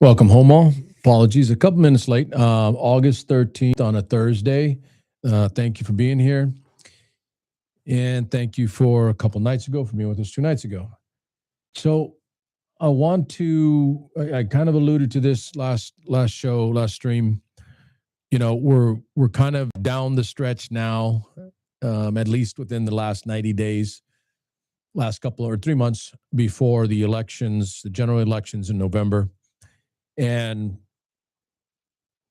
Welcome home, all. Apologies, a couple minutes late. August 13th on a Thursday. Thank you for being here. And thank you for a couple nights ago for being with us 2 nights ago. So I kind of alluded to this last stream. We're kind of down the stretch now, at least within the last 90 days, last couple or 3 months before the elections, the general elections in November. And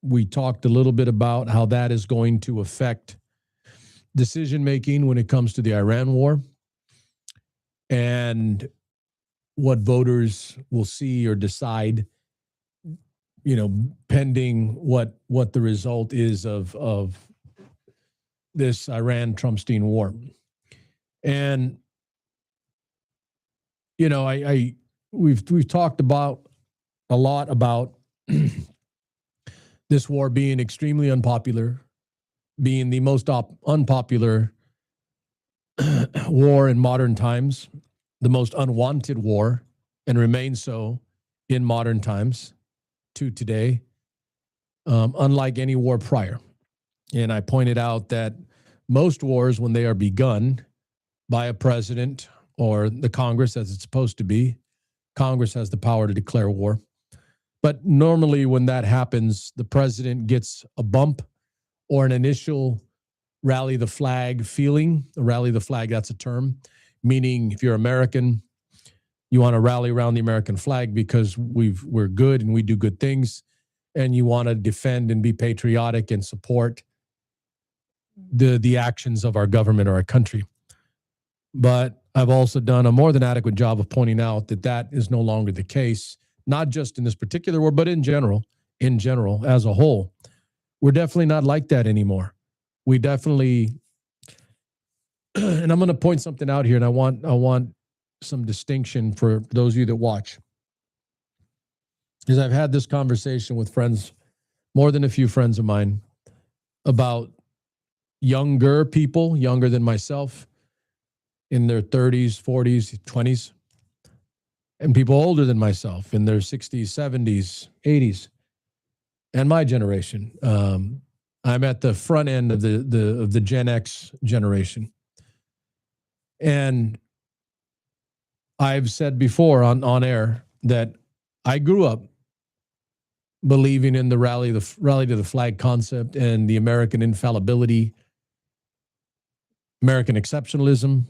we talked a little bit about how that is going to affect decision making when it comes to the Iran war and what voters will see or decide, pending what the result is of this Iran-Trumpstein war. And we've talked about a lot about this war being extremely unpopular, being the most unpopular war in modern times, the most unwanted war, and remains so in modern times to today, unlike any war prior. And I pointed out that most wars, when they are begun by a president or the Congress, as it's supposed to be, Congress has the power to declare war. But normally when that happens, the president gets a bump or an initial rally the flag feeling. Rally the flag, that's a term, meaning if you're American, you want to rally around the American flag because we're good and we do good things, and you want to defend and be patriotic and support the actions of our government or our country. But I've also done a more than adequate job of pointing out that that is no longer the case, not just in this particular war, but in general, as a whole. We're definitely not like that anymore. We definitely, and I'm going to point something out here, and I want some distinction for those of you that watch. Because I've had this conversation with friends, more than a few friends of mine, about younger people, younger than myself, in their 30s, 40s, 20s, and people older than myself in their 60s, 70s, 80s, and my generation. I'm at the front end of the Gen X generation. And I've said before on air that I grew up believing in the rally to the flag concept and the American infallibility, American exceptionalism.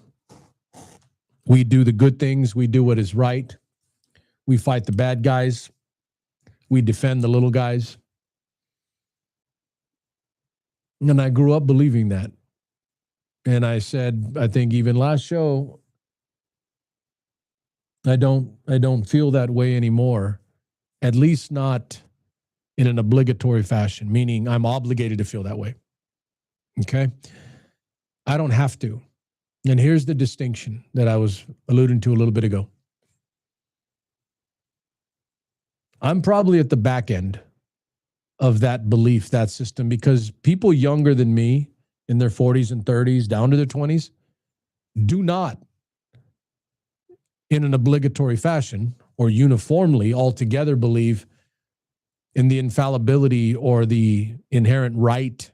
We do the good things. We do what is right. We fight the bad guys. We defend the little guys. And I grew up believing that. And I said, I think even last show, I don't feel that way anymore, at least not in an obligatory fashion, meaning I'm obligated to feel that way. Okay? I don't have to. And here's the distinction that I was alluding to a little bit ago. I'm probably at the back end of that belief, that system, because people younger than me in their 40s and 30s, down to their 20s, do not, in an obligatory fashion or uniformly altogether, believe in the infallibility or the inherent right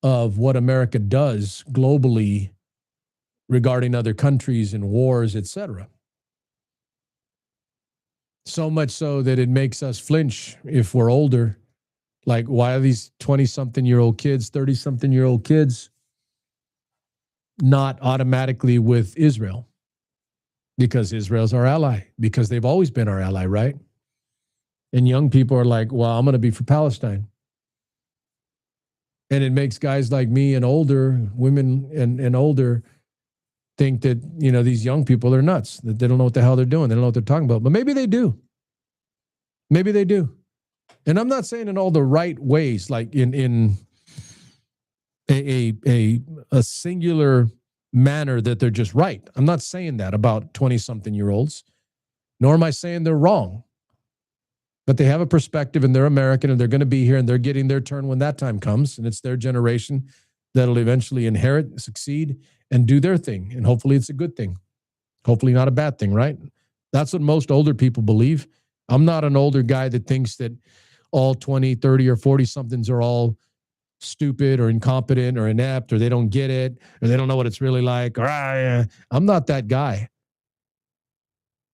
of what America does globally regarding other countries and wars, etc. So much so that it makes us flinch if we're older. Like, why are these 20-something-year-old kids, 30-something-year-old kids not automatically with Israel? Because Israel's our ally, because they've always been our ally, right? And young people are like, well, I'm going to be for Palestine. And it makes guys like me and older, women and older, think that, these young people are nuts, that they don't know what the hell they're doing. They don't know what they're talking about. But maybe they do. Maybe they do. And I'm not saying in all the right ways, like in a singular manner that they're just right. I'm not saying that about 20-something-year-olds, nor am I saying they're wrong. But they have a perspective, and they're American, and they're going to be here, and they're getting their turn when that time comes, and it's their generation that'll eventually inherit, succeed, and do their thing. And hopefully it's a good thing. Hopefully not a bad thing, right? That's what most older people believe. I'm not an older guy that thinks that all 20, 30, or 40 somethings are all stupid or incompetent or inept or they don't get it or they don't know what it's really like. Or I'm not that guy.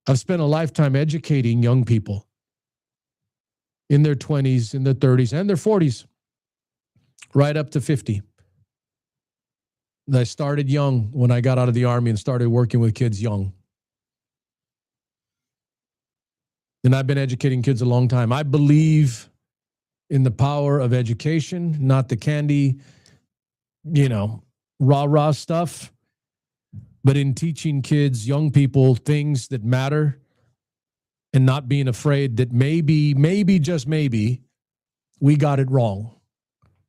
I've spent a lifetime educating young people in their 20s, in their 30s, and their 40s, right up to 50. I started young when I got out of the Army and started working with kids young. And I've been educating kids a long time. I believe in the power of education, not the candy, rah-rah stuff, but in teaching kids, young people, things that matter and not being afraid that maybe, just maybe, we got it wrong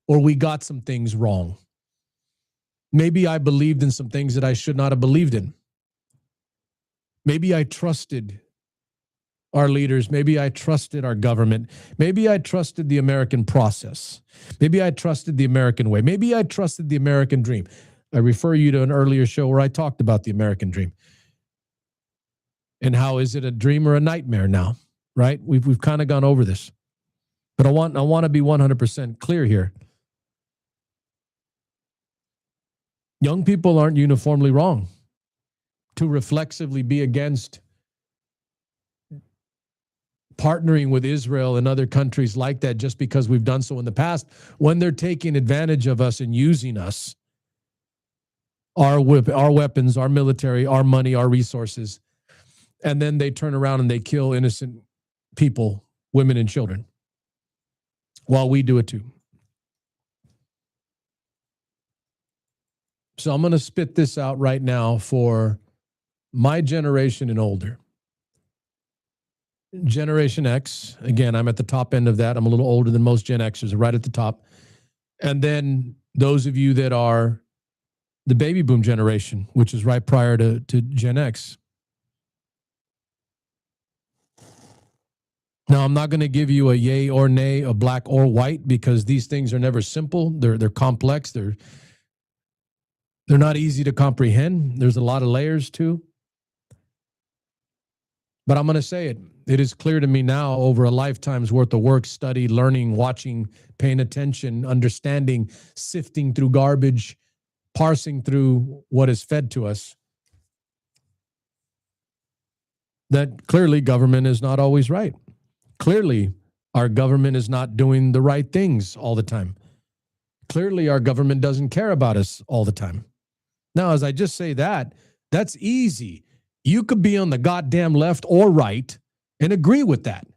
or we got some things wrong. Maybe I believed in some things that I should not have believed in. Maybe I trusted our leaders. Maybe I trusted our government. Maybe I trusted the American process. Maybe I trusted the American way. Maybe I trusted the American dream. I refer you to an earlier show where I talked about the American dream. And how is it a dream or a nightmare now, right? We've kind of gone over this. But I want to be 100% clear here. Young people aren't uniformly wrong to reflexively be against partnering with Israel and other countries like that just because we've done so in the past, when they're taking advantage of us and using us, our weapons, our military, our money, our resources, and then they turn around and they kill innocent people, women and children, while we do it too. So I'm going to spit this out right now for my generation and older. Generation X, again, I'm at the top end of that. I'm a little older than most Gen Xers, right at the top. And then those of you that are the baby boom generation, which is right prior to Gen X. Now, I'm not going to give you a yay or nay, a black or white, because these things are never simple. They're complex. They're not easy to comprehend. There's a lot of layers too. But I'm going to say it. It is clear to me now, over a lifetime's worth of work, study, learning, watching, paying attention, understanding, sifting through garbage, parsing through what is fed to us, that clearly government is not always right. Clearly, our government is not doing the right things all the time. Clearly, our government doesn't care about us all the time. Now, as I just say that, that's easy. You could be on the goddamn left or right and agree with that.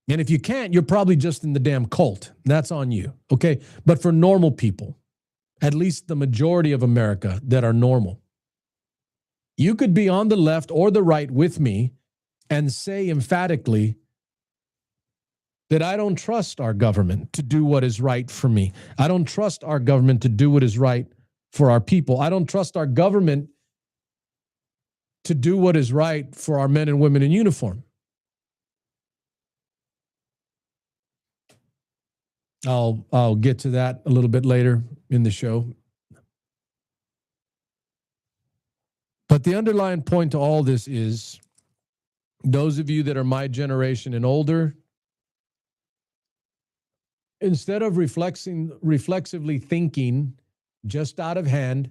And if you can't, you're probably just in the damn cult. That's on you, okay? But for normal people, at least the majority of America that are normal, you could be on the left or the right with me and say emphatically that I don't trust our government to do what is right for me. I don't trust our government to do what is right for our people. I don't trust our government to do what is right for our men and women in uniform. I'll get to that a little bit later in the show. But the underlying point to all this is, those of you that are my generation and older, instead of reflexively thinking just out of hand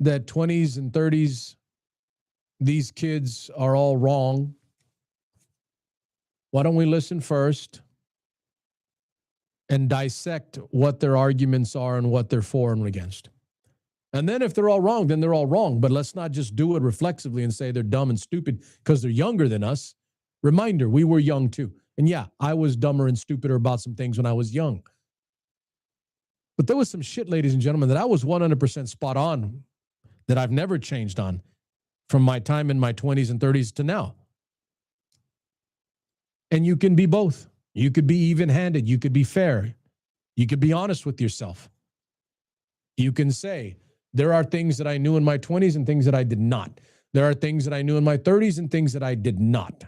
that 20s and 30s, these kids are all wrong, why don't we listen first and dissect what their arguments are and what they're for and against? And then if they're all wrong, then they're all wrong. But let's not just do it reflexively and say they're dumb and stupid because they're younger than us. Reminder, we were young too. And yeah, I was dumber and stupider about some things when I was young. But there was some shit, ladies and gentlemen, that I was 100% spot on, that I've never changed on from my time in my 20s and 30s to now. And you can be both. You could be even-handed. You could be fair. You could be honest with yourself. You can say, there are things that I knew in my 20s and things that I did not. There are things that I knew in my 30s and things that I did not.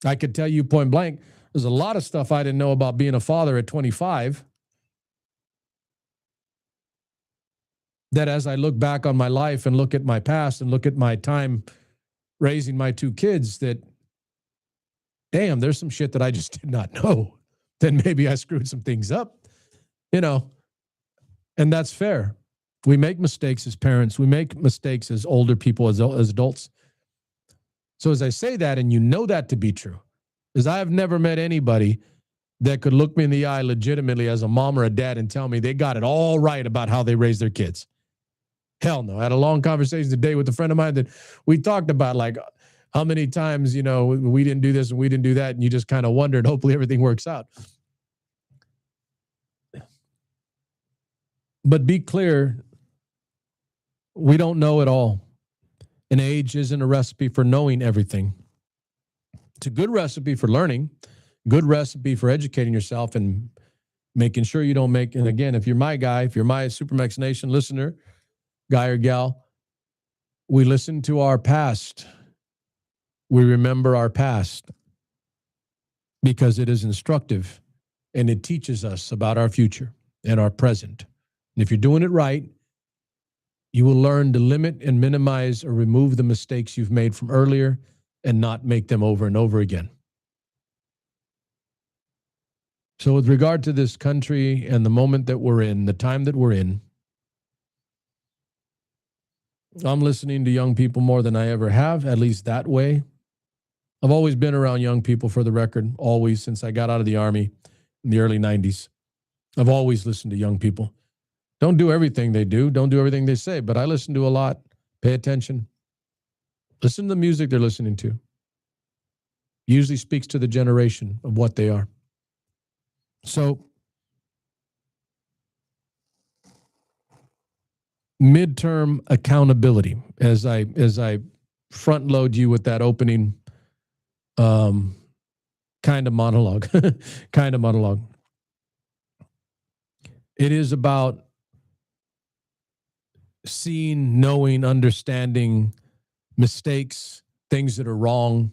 I could tell you point blank, there's a lot of stuff I didn't know about being a father at 25. that as I look back on my life and look at my past and look at my time raising my 2 kids, that, damn, there's some shit that I just did not know. Then maybe I screwed some things up, and that's fair. We make mistakes as parents. We make mistakes as older people, as adults. So as I say that, and that to be true, is I have never met anybody that could look me in the eye legitimately as a mom or a dad and tell me they got it all right about how they raise their kids. Hell no. I had a long conversation today with a friend of mine that we talked about, like, how many times, we didn't do this and we didn't do that, and you just kind of wondered, hopefully everything works out. But be clear, we don't know it all. And age isn't a recipe for knowing everything. It's a good recipe for learning, good recipe for educating yourself and making sure you don't make, and again, if you're my guy, if you're my Supermax Nation listener, guy or gal, we listen to our past. We remember our past because it is instructive and it teaches us about our future and our present. And if you're doing it right, you will learn to limit and minimize or remove the mistakes you've made from earlier and not make them over and over again. So with regard to this country and the moment that we're in, the time that we're in, I'm listening to young people more than I ever have, at least that way. I've always been around young people, for the record, always, since I got out of the Army in the early 90s. I've always listened to young people. Don't do everything they do. Don't do everything they say, but I listen to a lot. Pay attention. Listen to the music they're listening to. Usually speaks to the generation of what they are. So, midterm accountability, as I front load you with that opening kind of monologue. It is about seeing, knowing, understanding mistakes, things that are wrong.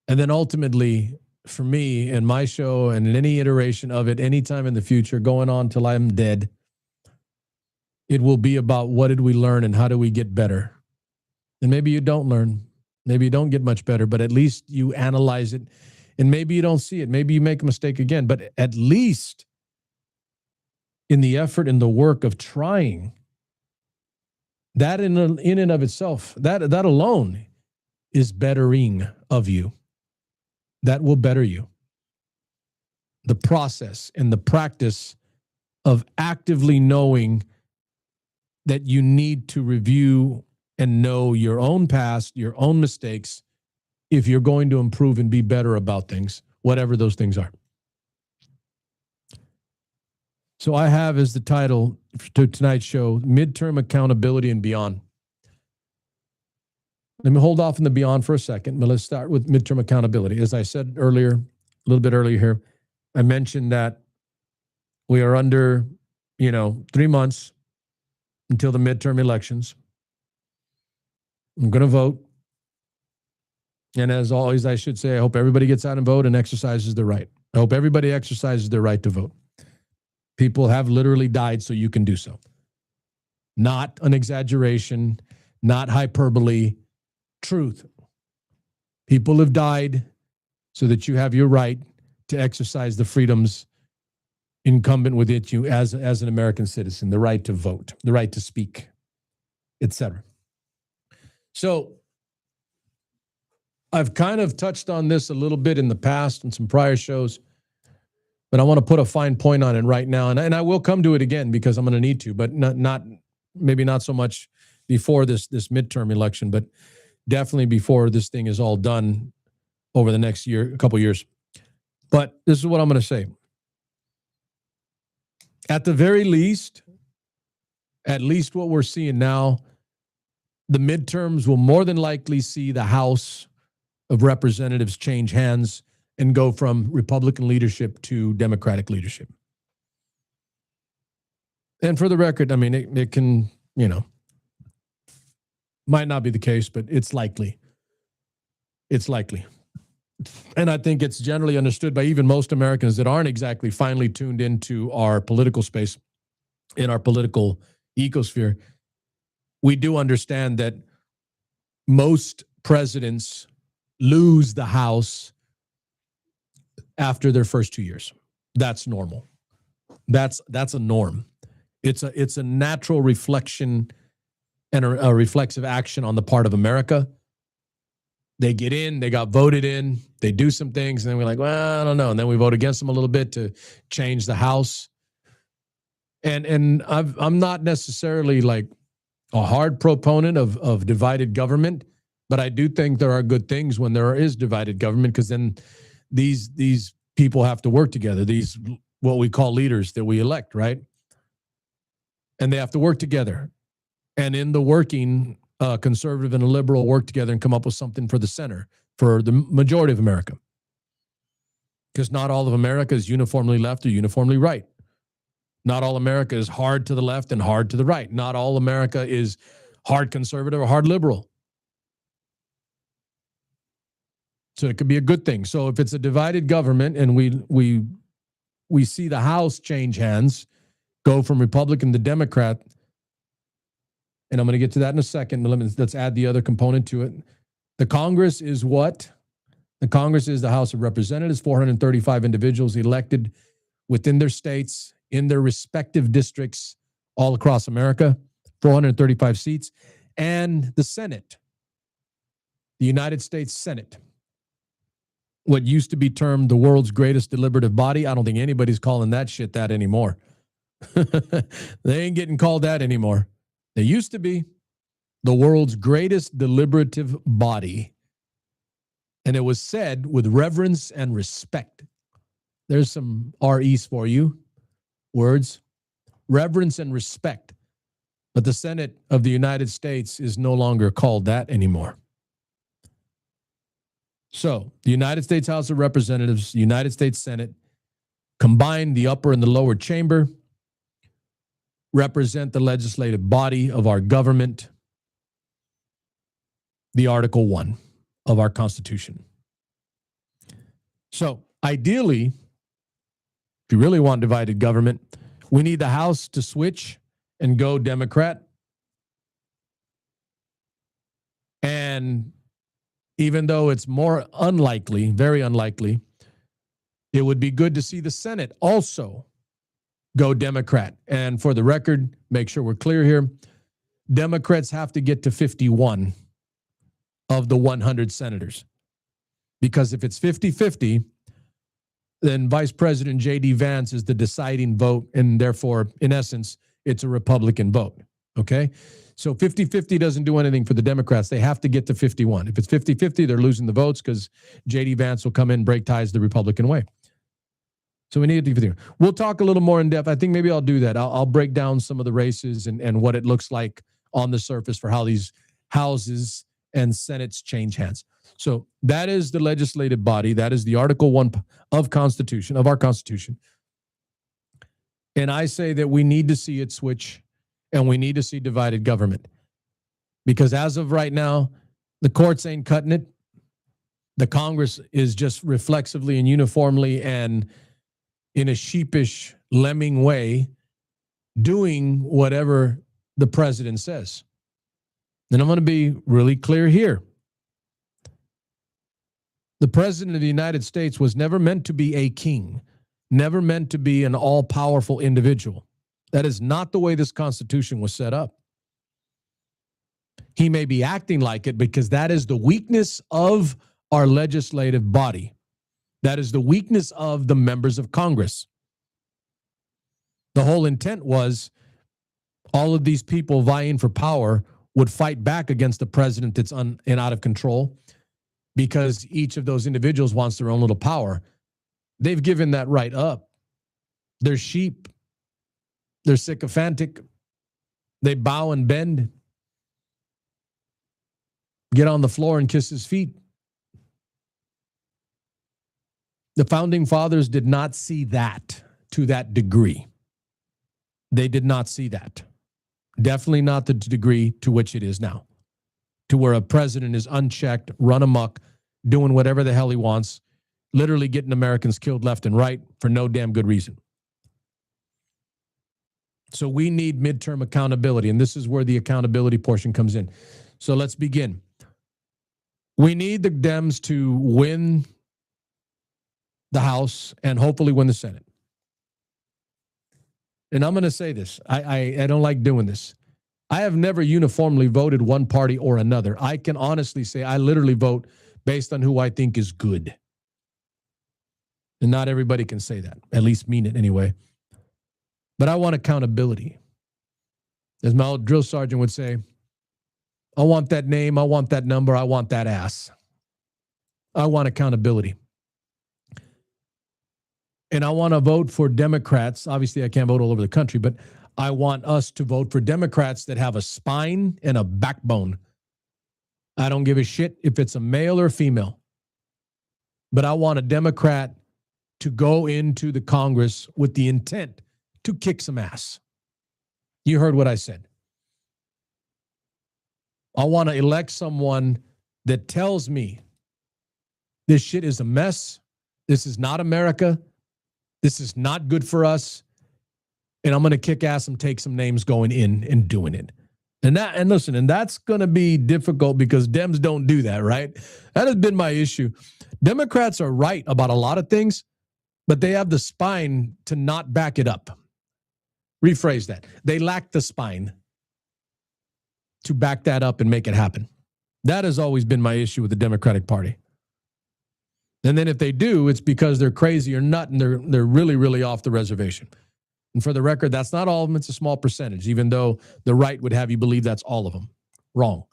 And then ultimately, for me and my show and in any iteration of it, anytime in the future, going on till I'm dead, it will be about what did we learn and how do we get better. And maybe you don't learn. Maybe you don't get much better, but at least you analyze it. And maybe you don't see it. Maybe you make a mistake again. But at least in the effort and the work of trying, that in and of itself, that alone is bettering of you. That will better you. The process and the practice of actively knowing that you need to review and know your own past, your own mistakes, if you're going to improve and be better about things, whatever those things are. So I have as the title to tonight's show, Midterm Accountability and Beyond. Let me hold off on the beyond for a second, but let's start with midterm accountability. As I said earlier, a little bit earlier here, I mentioned that we are under, 3 months until the midterm elections. I'm going to vote. And as always, I should say, I hope everybody gets out and vote and exercises their right. I hope everybody exercises their right to vote. People have literally died so you can do so. Not an exaggeration, not hyperbole, truth. People have died so that you have your right to exercise the freedoms incumbent within you as an American citizen, the right to vote, the right to speak, etc. So I've kind of touched on this a little bit in the past in some prior shows, but I want to put a fine point on it right now. And I will come to it again because I'm going to need to, but maybe not so much before this midterm election, but definitely before this thing is all done over the next year, a couple years. But this is what I'm going to say. At the very least, at least what we're seeing now, the midterms will more than likely see the House of Representatives change hands and go from Republican leadership to Democratic leadership. And for the record, I mean, it can, might not be the case, but it's likely. It's likely. And I think it's generally understood by even most Americans that aren't exactly finely tuned into our political space, in our political ecosphere, we do understand that most presidents lose the House after their first 2 years. That's normal. That's a norm. It's a natural reflection and a reflexive action on the part of America. They get in, they got voted in, they do some things, and then we're like, well, I don't know. And then we vote against them a little bit to change the House. And I'm not necessarily like a hard proponent of divided government, but I do think there are good things when there is divided government, because then these people have to work together, these what we call leaders that we elect, right? And they have to work together. And in the working, conservative and a liberal work together and come up with something for the center, for the majority of America. Because not all of America is uniformly left or uniformly right. Not all America is hard to the left and hard to the right. Not all America is hard conservative or hard liberal. So it could be a good thing. So if it's a divided government and we see the House change hands, go from Republican to Democrat, and I'm going to get to that in a second, but let's add the other component to it. The Congress is what? The Congress is the House of Representatives, 435 individuals elected within their states, in their respective districts all across America, 435 seats, and the Senate, the United States Senate, what used to be termed the world's greatest deliberative body. I don't think anybody's calling that shit that anymore. They ain't getting called that anymore. They used to be the world's greatest deliberative body. And it was said with reverence and respect. There's some REs for you, words. Reverence and respect. But the Senate of the United States is no longer called that anymore. So the United States House of Representatives, the United States Senate, combined the upper and the lower chamber, represent the legislative body of our government, the Article 1 of our Constitution. So ideally, if you really want divided government, we need the House to switch and go Democrat. And even though it's more unlikely, very unlikely, it would be good to see the Senate also go Democrat. And for the record, make sure we're clear here, Democrats have to get to 51 of the 100 senators. Because if it's 50-50, then Vice President J.D. Vance is the deciding vote, and therefore, in essence, it's a Republican vote, okay? So 50-50 doesn't do anything for the Democrats. They have to get to 51. If it's 50-50, they're losing the votes because J.D. Vance will come in, break ties the Republican way. So we need to do. We'll talk a little more in depth. I think maybe I'll do that. I'll break down some of the races and what it looks like on the surface for how these houses and senates change hands. So that is the legislative body. That is the Article 1 of Constitution, of our Constitution. And I say that we need to see it switch, and we need to see divided government. Because as of right now, the courts ain't cutting it. The Congress is just reflexively and uniformly and in a sheepish, lemming way doing whatever the president says. And I'm going to be really clear here. The president of the United States was never meant to be a king, never meant to be an all-powerful individual. That is not the way this Constitution was set up. He may be acting like it because that is the weakness of our legislative body. That is the weakness of the members of Congress. The whole intent was all of these people vying for power would fight back against the president that's and out of control because each of those individuals wants their own little power. They've given that right up. They're sheep. They're sycophantic. They bow and bend. Get on the floor and kiss his feet. The founding fathers did not see that to that degree. They did not see that. Definitely not the degree to which it is now, to where a president is unchecked, run amok, doing whatever the hell he wants, literally getting Americans killed left and right for no damn good reason. So we need midterm accountability, and this is where the accountability portion comes in. So let's begin. We need the Dems to win the House and hopefully win the Senate. And I'm going to say this. I don't like doing this. I have never uniformly voted one party or another. I can honestly say I literally vote based on who I think is good. And not everybody can say that, at least mean it anyway. But I want accountability. As my old drill sergeant would say, I want that name, I want that number, I want that ass. I want accountability. And I want to vote for Democrats. Obviously, I can't vote all over the country, but I want us to vote for Democrats that have a spine and a backbone. I don't give a shit if it's a male or female. But I want a Democrat to go into the Congress with the intent to kick some ass. You heard what I said. I want to elect someone that tells me this shit is a mess. This is not America. This is not good for us. And I'm going to kick ass and take some names going in and doing it. And listen, and that's going to be difficult because Dems don't do that, right? That has been my issue. Democrats are right about a lot of things, but they have the spine to not back it up. Rephrase that. They lack the spine to back that up and make it happen. That has always been my issue with the Democratic Party. And then if they do, it's because they're crazy or nut and they're really, really off the reservation. And for the record, that's not all of them. It's a small percentage, even though the right would have you believe that's all of them. Wrong.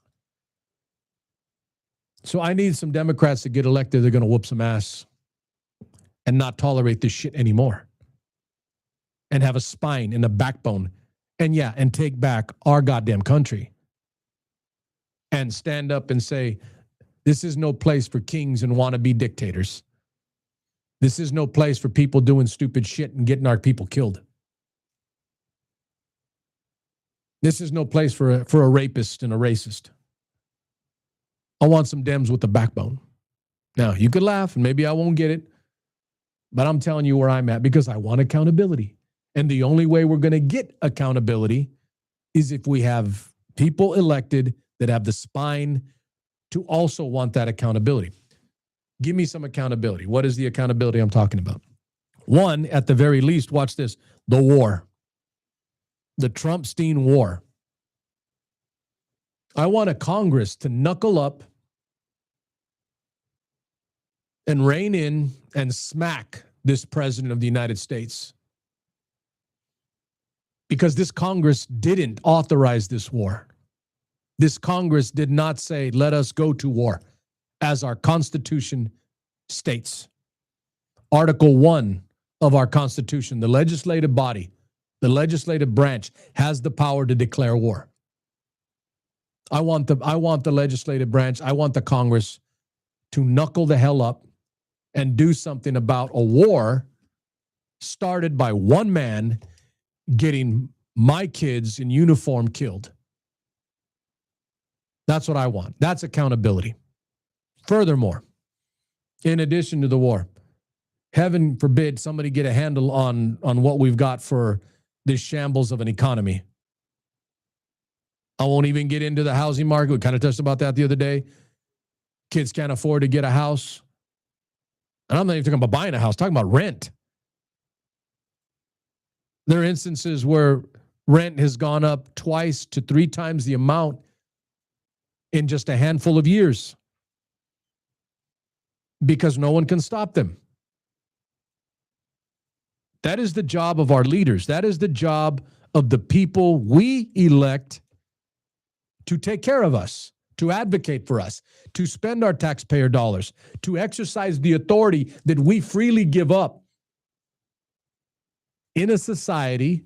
So I need some Democrats to get elected. They're going to whoop some ass and not tolerate this shit anymore. And have a spine and a backbone. And take back our goddamn country. And stand up and say, this is no place for kings and wannabe dictators. This is no place for people doing stupid shit and getting our people killed. This is no place for a rapist and a racist. I want some Dems with a backbone. Now, you could laugh and maybe I won't get it, but I'm telling you where I'm at because I want accountability. And the only way we're going to get accountability is if we have people elected that have the spine to also want that accountability. Give me some accountability. What is the accountability I'm talking about? One, at the very least, watch this, the war. The Trump-Stein war. I want a Congress to knuckle up and rein in and smack this president of the United States. Because this Congress didn't authorize this war. This Congress did not say, let us go to war, as our Constitution states. Article 1 of our Constitution, the legislative body, the legislative branch has the power to declare war. I want the legislative branch, I want the Congress to knuckle the hell up and do something about a war started by one man getting my kids in uniform killed. That's what I want. That's accountability. Furthermore, in addition to the war, heaven forbid somebody get a handle on what we've got for this shambles of an economy. I won't even get into the housing market. We kind of touched about that the other day. Kids can't afford to get a house. And I'm not even talking about buying a house, I'm talking about rent. There are instances where rent has gone up 2 to 3 times the amount in just a handful of years because no one can stop them. That is the job of our leaders. That is the job of the people we elect to take care of us, to advocate for us, to spend our taxpayer dollars, to exercise the authority that we freely give up in a society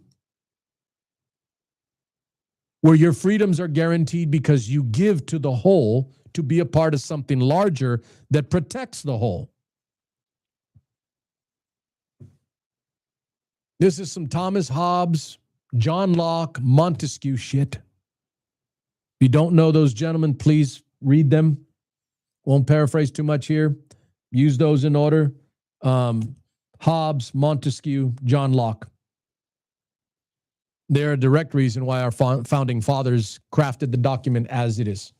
where your freedoms are guaranteed because you give to the whole to be a part of something larger that protects the whole. This is some Thomas Hobbes, John Locke, Montesquieu shit. If you don't know those gentlemen, please read them. Won't paraphrase too much here. Use those in order. Hobbes, Montesquieu, John Locke. They're a direct reason why our founding fathers crafted the document as it is.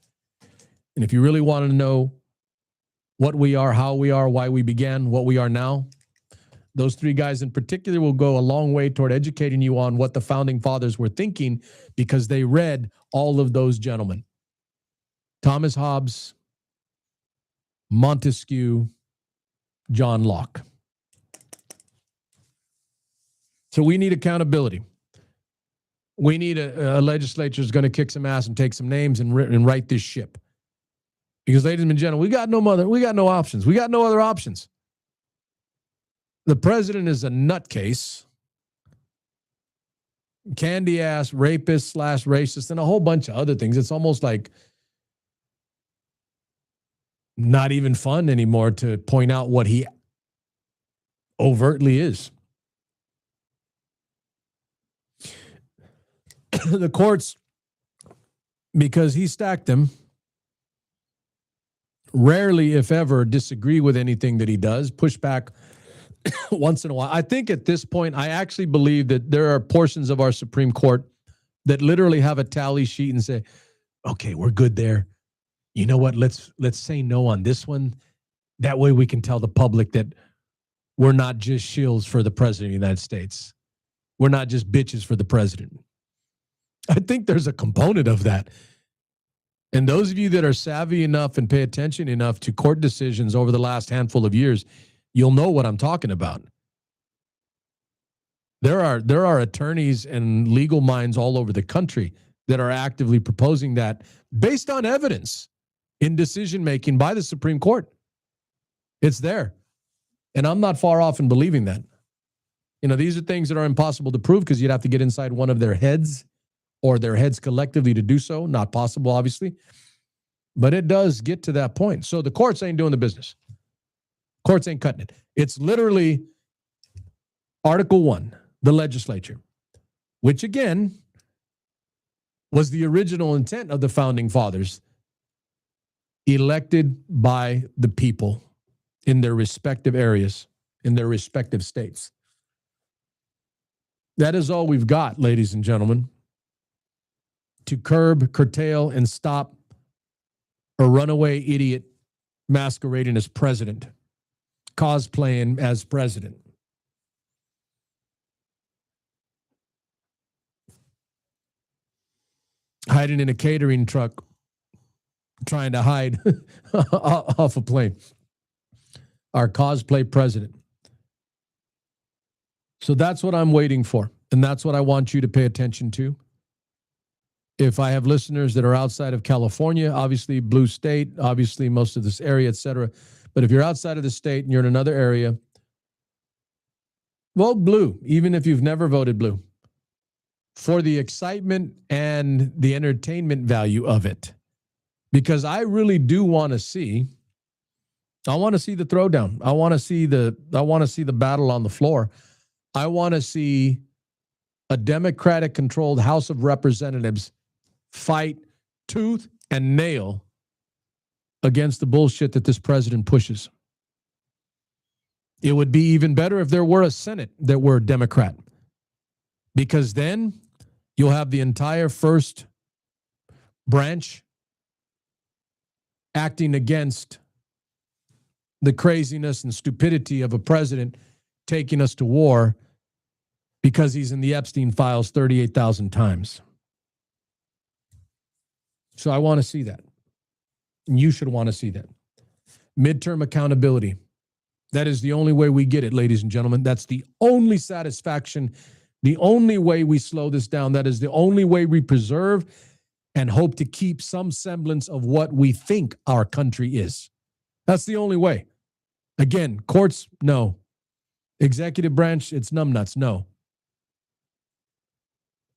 And if you really want to know what we are, how we are, why we began, what we are now, those three guys in particular will go a long way toward educating you on what the founding fathers were thinking, because they read all of those gentlemen. Thomas Hobbes, Montesquieu, John Locke. So we need accountability. We need a legislature that's going to kick some ass and take some names and right this ship. Because, ladies and gentlemen, we got no options. We got no other options. The president is a nutcase, candy ass, rapist / racist, and a whole bunch of other things. It's almost like not even fun anymore to point out what he overtly is. The courts, because he stacked them, rarely, if ever, disagree with anything that he does, push back once in a while. I think at this point, I actually believe that there are portions of our Supreme Court that literally have a tally sheet and say, okay, we're good there. You know what? Let's say no on this one. That way we can tell the public that we're not just shills for the president of the United States. We're not just bitches for the president. I think there's a component of that. And those of you that are savvy enough and pay attention enough to court decisions over the last handful of years, you'll know what I'm talking about. There are attorneys and legal minds all over the country that are actively proposing that based on evidence in decision-making by the Supreme Court. It's there. And I'm not far off in believing that. You know, these are things that are impossible to prove because you'd have to get inside one of their heads or their heads collectively to do so. Not possible, obviously. But it does get to that point. So the courts ain't doing the business. Courts ain't cutting it. It's literally Article 1, the legislature, which again was the original intent of the founding fathers, elected by the people in their respective areas, in their respective states. That is all we've got, ladies and gentlemen, to curb, curtail, and stop a runaway idiot masquerading as president, cosplaying as president. Hiding in a catering truck, trying to hide off a plane. Our cosplay president. So that's what I'm waiting for. And that's what I want you to pay attention to. If I have listeners that are outside of California, obviously blue state, obviously most of this area, et cetera. But if you're outside of the state and you're in another area, vote blue, even if you've never voted blue, for the excitement and the entertainment value of it. Because I really do want to see, I want to see the throwdown. I want to see the battle on the floor. I want to see a Democratic-controlled House of Representatives fight tooth and nail against the bullshit that this president pushes. It would be even better if there were a Senate that were Democrat, because then you'll have the entire first branch acting against the craziness and stupidity of a president taking us to war because he's in the Epstein files 38,000 times. So I want to see that. And you should want to see that. Midterm accountability. That is the only way we get it, ladies and gentlemen. That's the only satisfaction, the only way we slow this down. That is the only way we preserve and hope to keep some semblance of what we think our country is. That's the only way. Again, courts, no. Executive branch, it's numbnuts, no.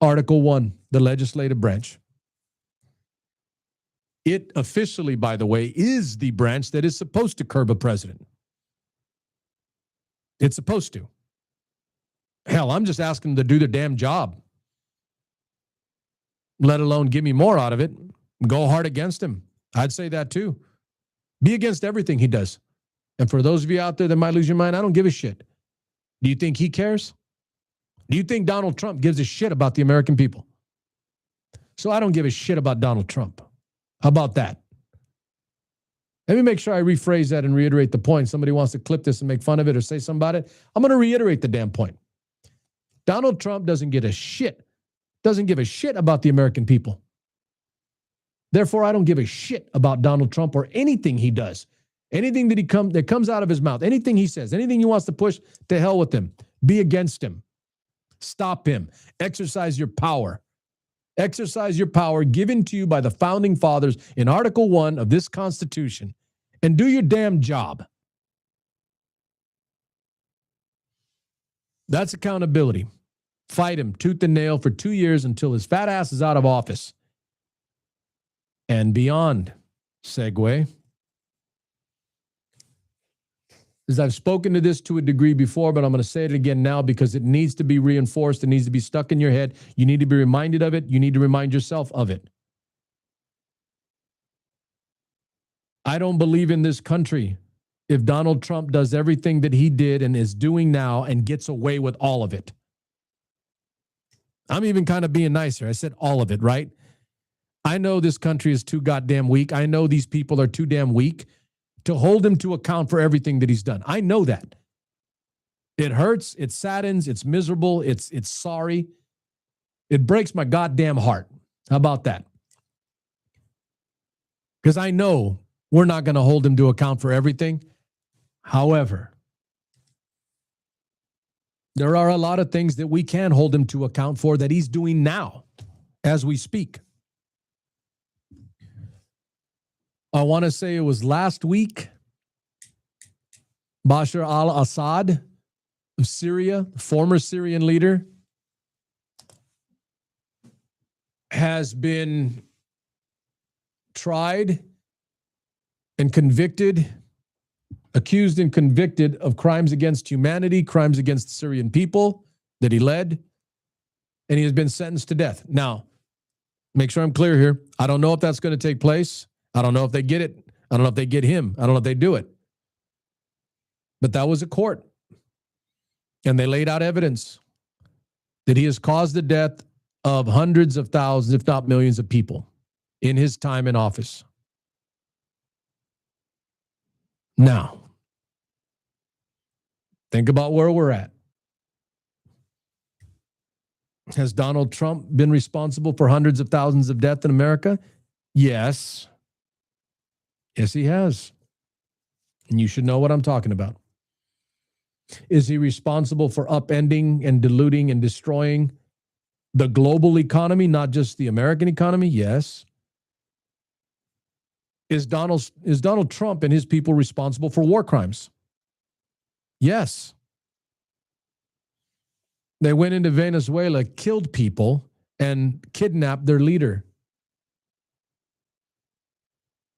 Article 1, the legislative branch. It officially, by the way, is the branch that is supposed to curb a president. It's supposed to. Hell, I'm just asking them to do their damn job, let alone give me more out of it. Go hard against him. I'd say that too. Be against everything he does. And for those of you out there that might lose your mind, I don't give a shit. Do you think he cares? Do you think Donald Trump gives a shit about the American people? So I don't give a shit about Donald Trump. How about that? Let me make sure I rephrase that and reiterate the point. Somebody wants to clip this and make fun of it or say something about it. I'm going to reiterate the damn point. Donald Trump doesn't give a shit about the American people. Therefore, I don't give a shit about Donald Trump or anything he does. Anything that comes out of his mouth, anything he says, anything he wants to push, to hell with him. Be against him. Stop him. Exercise your power. Exercise your power given to you by the founding fathers in Article 1 of this Constitution, and do your damn job. That's accountability. Fight him tooth and nail for 2 years until his fat ass is out of office. And beyond, segue. As I've spoken to this to a degree before, but I'm going to say it again now because it needs to be reinforced. It needs to be stuck in your head. You need to be reminded of it. You need to remind yourself of it. I don't believe in this country if Donald Trump does everything that he did and is doing now and gets away with all of it. I'm even kind of being nicer. I said all of it, right? I know this country is too goddamn weak. I know these people are too damn weak to hold him to account for everything that he's done. I know that. It hurts, it saddens, it's miserable, it's sorry. It breaks my goddamn heart. How about that? Because I know we're not going to hold him to account for everything. However, there are a lot of things that we can hold him to account for that he's doing now as we speak. I want to say it was last week, Bashar al-Assad of Syria, former Syrian leader, has been tried and convicted, accused and convicted of crimes against humanity, crimes against the Syrian people that he led, and he has been sentenced to death. Now, make sure I'm clear here. I don't know if that's going to take place. I don't know if they get it. I don't know if they get him. I don't know if they do it. But that was a court. And they laid out evidence that he has caused the death of hundreds of thousands, if not millions of people in his time in office. Now, think about where we're at. Has Donald Trump been responsible for hundreds of thousands of deaths in America? Yes. Yes, he has. And you should know what I'm talking about. Is he responsible for upending and diluting and destroying the global economy, not just the American economy? Yes. Is Donald Trump and his people responsible for war crimes? Yes. They went into Venezuela, killed people, and kidnapped their leader.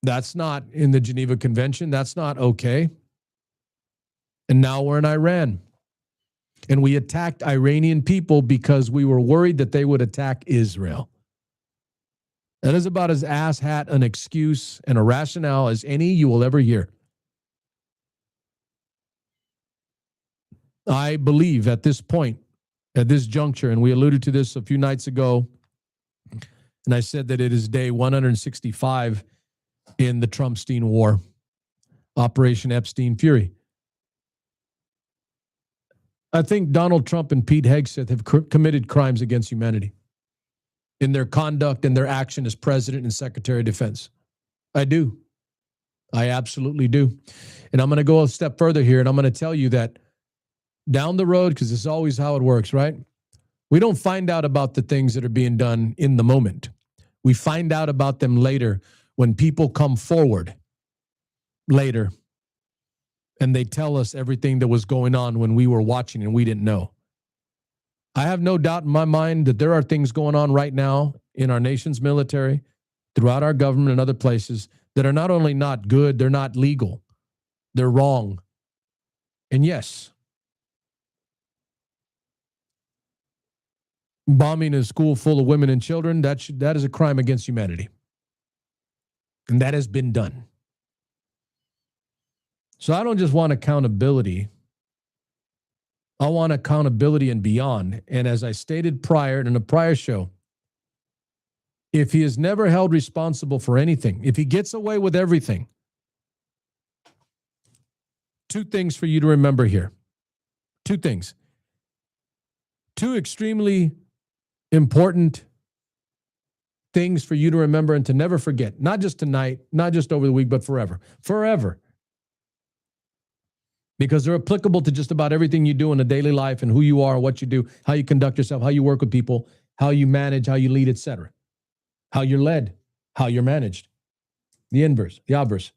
That's not in the Geneva Convention. That's not okay. And now we're in Iran. And we attacked Iranian people because we were worried that they would attack Israel. That is about as asshat an excuse and a rationale as any you will ever hear. I believe at this point, at this juncture, and we alluded to this a few nights ago, and I said that it is day 165 in the Trumpstein War, Operation Epstein Fury. I think Donald Trump and Pete Hegseth have committed crimes against humanity in their conduct and their action as President and Secretary of Defense. I do. I absolutely do. And I'm going to go a step further here, and I'm going to tell you that down the road, because this is always how it works, right? We don't find out about the things that are being done in the moment. We find out about them later when people come forward later and they tell us everything that was going on when we were watching and we didn't know. I have no doubt in my mind that there are things going on right now in our nation's military, throughout our government and other places that are not only not good, they're not legal, they're wrong. And yes, bombing a school full of women and children, that is a crime against humanity. And that has been done. So I don't just want accountability. I want accountability and beyond. And as I stated prior in a prior show, if he is never held responsible for anything, if he gets away with everything, two things for you to remember here. Two things. Two extremely important things for you to remember and to never forget. Not just tonight, not just over the week, but forever. Forever. Because they're applicable to just about everything you do in a daily life and who you are, what you do, how you conduct yourself, how you work with people, how you manage, how you lead, etc. How you're led, how you're managed. The inverse, the obverse.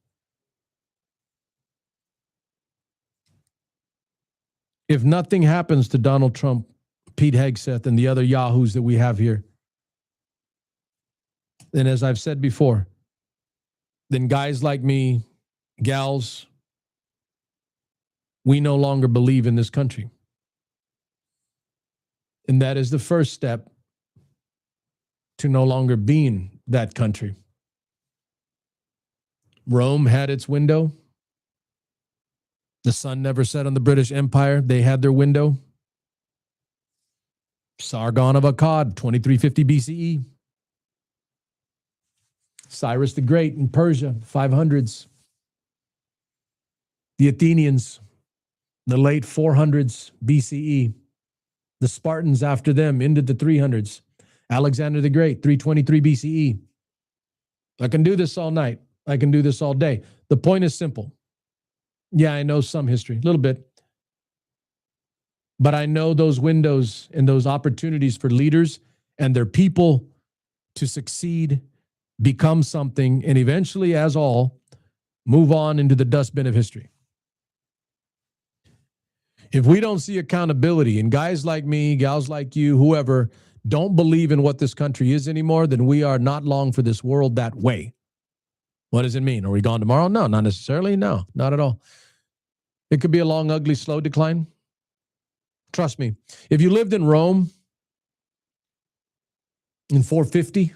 If nothing happens to Donald Trump, Pete Hegseth, and the other yahoos that we have here, then as I've said before, then guys like me, gals, we no longer believe in this country. And that is the first step to no longer being that country. Rome had its window. The sun never set on the British Empire. They had their window. Sargon of Akkad, 2350 BCE. Cyrus the Great in Persia, 500s. The Athenians, the late 400s BCE. The Spartans after them into the 300s. Alexander the Great, 323 BCE. I can do this all night. I can do this all day. The point is simple. Yeah, I know some history, a little bit. But I know those windows and those opportunities for leaders and their people to succeed, become something, and eventually, as all, move on into the dustbin of history. If we don't see accountability, and guys like me, gals like you, whoever, don't believe in what this country is anymore, then we are not long for this world that way. What does it mean? Are we gone tomorrow? No, not necessarily. No, not at all. It could be a long, ugly, slow decline. Trust me. If you lived in Rome in 450,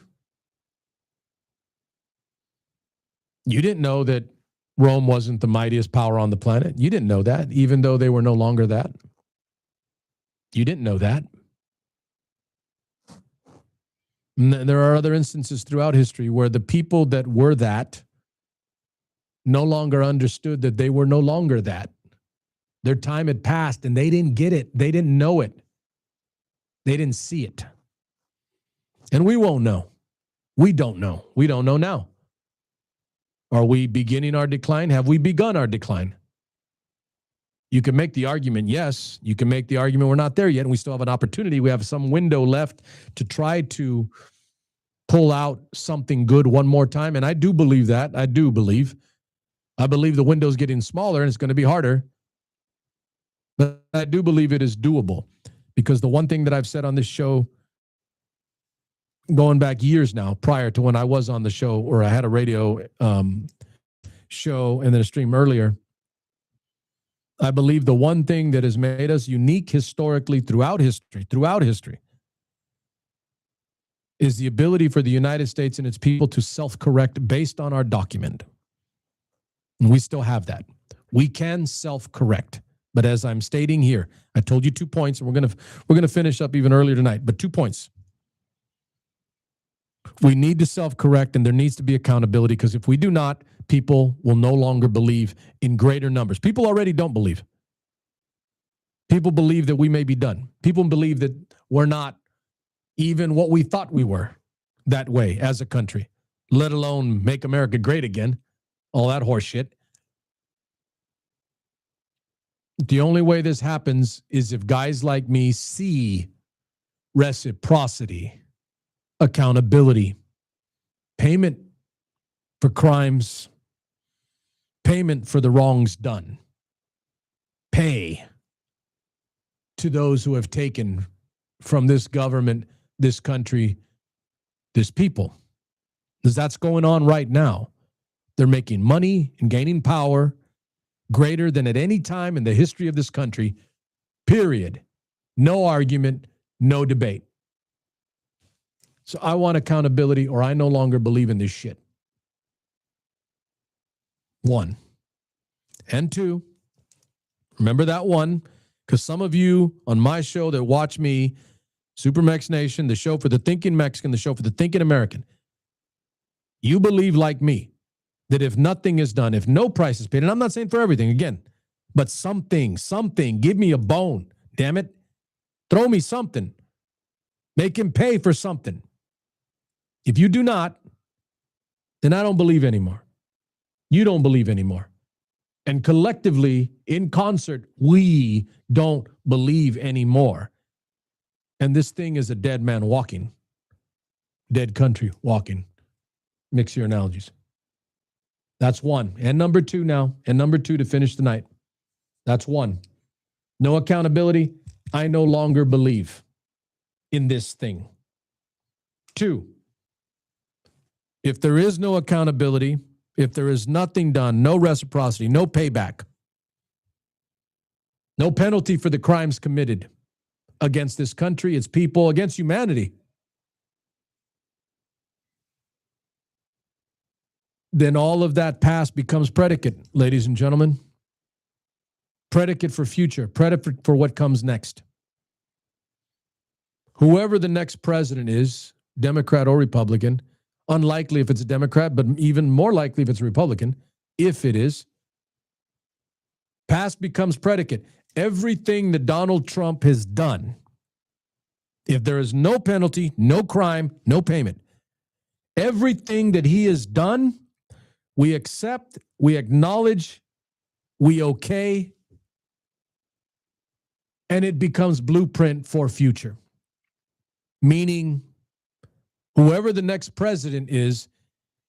you didn't know that Rome wasn't the mightiest power on the planet. You didn't know that, even though they were no longer that. You didn't know that. And there are other instances throughout history where the people that were that no longer understood that they were no longer that. Their time had passed and they didn't get it. They didn't know it. They didn't see it. And we won't know. We don't know. We don't know now. Are we beginning our decline? Have we begun our decline? You can make the argument, yes. You can make the argument we're not there yet and we still have an opportunity. We have some window left to try to pull out something good one more time. And I do believe that. I believe the window's getting smaller and it's going to be harder. But I do believe it is doable because the one thing that I've said on this show going back years now, prior to when I was on the show or I had a radio show and then a stream earlier, I believe the one thing that has made us unique historically throughout history, is the ability for the United States and its people to self-correct based on our document. And we still have that. We can self-correct. But as I'm stating here, I told you 2 points, and we're going to finish up even earlier tonight. But 2 points. We need to self-correct, and there needs to be accountability, because if we do not, people will no longer believe in greater numbers. People already don't believe. People believe that we may be done. People believe that we're not even what we thought we were that way as a country, let alone make America great again, all that horse shit. The only way this happens is if guys like me see reciprocity, accountability, payment for crimes, payment for the wrongs done, pay to those who have taken from this government, this country, this people. Because that's going on right now. They're making money and gaining power greater than at any time in the history of this country, period. No argument, no debate. So I want accountability, or I no longer believe in this shit. 1. And 2, remember that 1, Because some of you on my show that watch me, Supermex Nation, the show for the thinking Mexican, the show for the thinking American, you believe like me that if nothing is done, if no price is paid, and I'm not saying for everything again, but something, give me a bone, damn it. Throw me something. Make him pay for something. If you do not, then I don't believe anymore. You don't believe anymore. And collectively, in concert, we don't believe anymore. And this thing is a dead man walking. Dead country walking. Mix your analogies. That's one. And number two now. And number two to finish the night. That's one. No accountability. I no longer believe in this thing. Two, if there is no accountability, if there is nothing done, no reciprocity, no payback, no penalty for the crimes committed against this country, its people, against humanity, then all of that past becomes predicate, ladies and gentlemen. Predicate for future, predicate for what comes next. Whoever the next president is, Democrat or Republican, unlikely if it's a Democrat, but even more likely if it's a Republican, if it is, past becomes predicate. Everything that Donald Trump has done, if there is no penalty, no crime, no payment, everything that he has done, we accept, we acknowledge, we okay, and it becomes blueprint for future. Meaning, whoever the next president is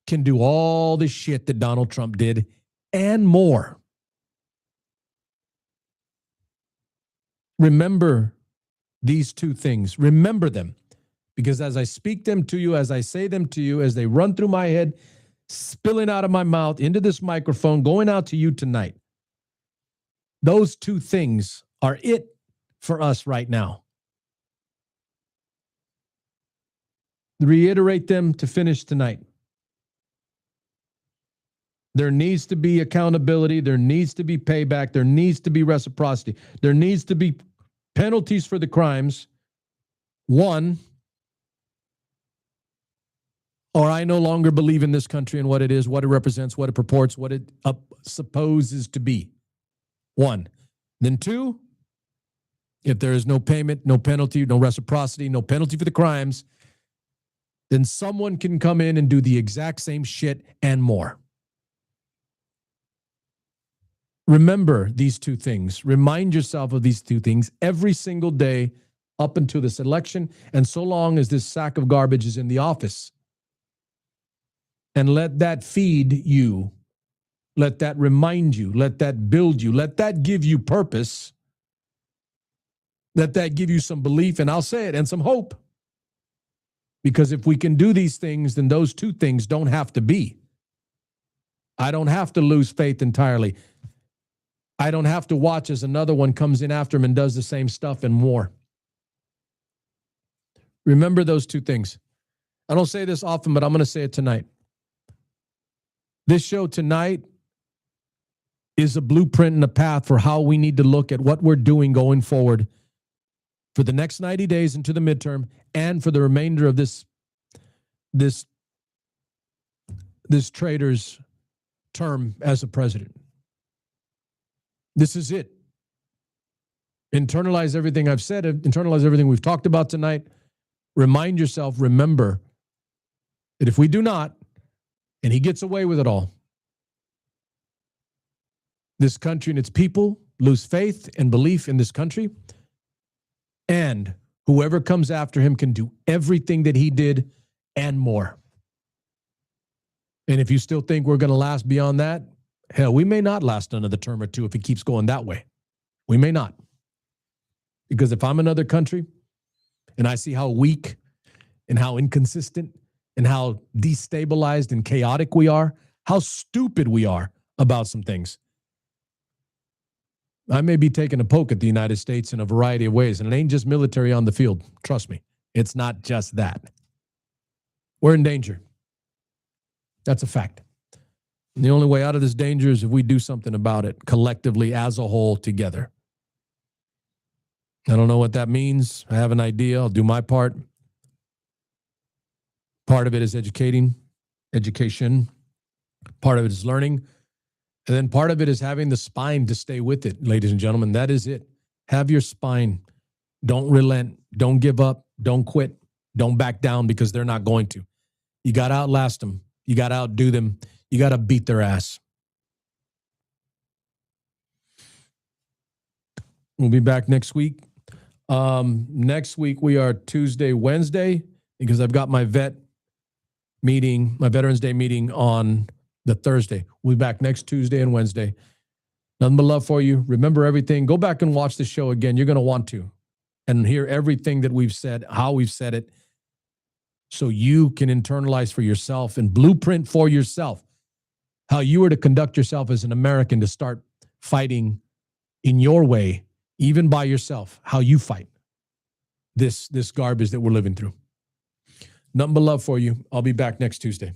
can do all the shit that Donald Trump did and more. Remember these two things. Remember them. Because as I speak them to you, as I say them to you, as they run through my head, spilling out of my mouth into this microphone, going out to you tonight, those two things are it for us right now. Reiterate them to finish tonight. There needs to be accountability. There needs to be payback. There needs to be reciprocity. There needs to be penalties for the crimes. One, or I no longer believe in this country and what it is, what it represents, what it purports, what it supposes to be. One. Then two, if there is no payment, no penalty, no reciprocity, no penalty for the crimes, then someone can come in and do the exact same shit and more. Remember these two things. Remind yourself of these two things every single day up until this election and so long as this sack of garbage is in the office. And let that feed you. Let that remind you. Let that build you. Let that give you purpose. Let that give you some belief, and I'll say it, and some hope. Because if we can do these things, then those two things don't have to be. I don't have to lose faith entirely. I don't have to watch as another one comes in after him and does the same stuff and more. Remember those two things. I don't say this often, but I'm going to say it tonight. This show tonight is a blueprint and a path for how we need to look at what we're doing going forward for the next 90 days into the midterm and for the remainder of this traitor's term as a president. This is it. Internalize everything I've said, internalize everything we've talked about tonight. Remind yourself, remember that if we do not, and he gets away with it all, this country and its people lose faith and belief in this country, and whoever comes after him can do everything that he did and more. And if you still think we're going to last beyond that, hell, we may not last another term or two if it keeps going that way. We may not. Because if I'm another country and I see how weak and how inconsistent and how destabilized and chaotic we are, how stupid we are about some things, I may be taking a poke at the United States in a variety of ways. And it ain't just military on the field. Trust me. It's not just that. We're in danger. That's a fact. And the only way out of this danger is if we do something about it collectively as a whole together. I don't know what that means. I have an idea. I'll do my part. Part of it is education. Part of it is learning. And then part of it is having the spine to stay with it, ladies and gentlemen. That is it. Have your spine. Don't relent. Don't give up. Don't quit. Don't back down because they're not going to. You got to outlast them. You got to outdo them. You got to beat their ass. We'll be back next week. Next week, we are Tuesday, Wednesday, because I've got my Veterans Day meeting on the Thursday. We'll be back next Tuesday and Wednesday. Nothing but love for you. Remember everything. Go back and watch the show again. You're going to want to. And hear everything that we've said, how we've said it, so you can internalize for yourself and blueprint for yourself how you are to conduct yourself as an American to start fighting in your way, even by yourself, how you fight this garbage that we're living through. Nothing but love for you. I'll be back next Tuesday.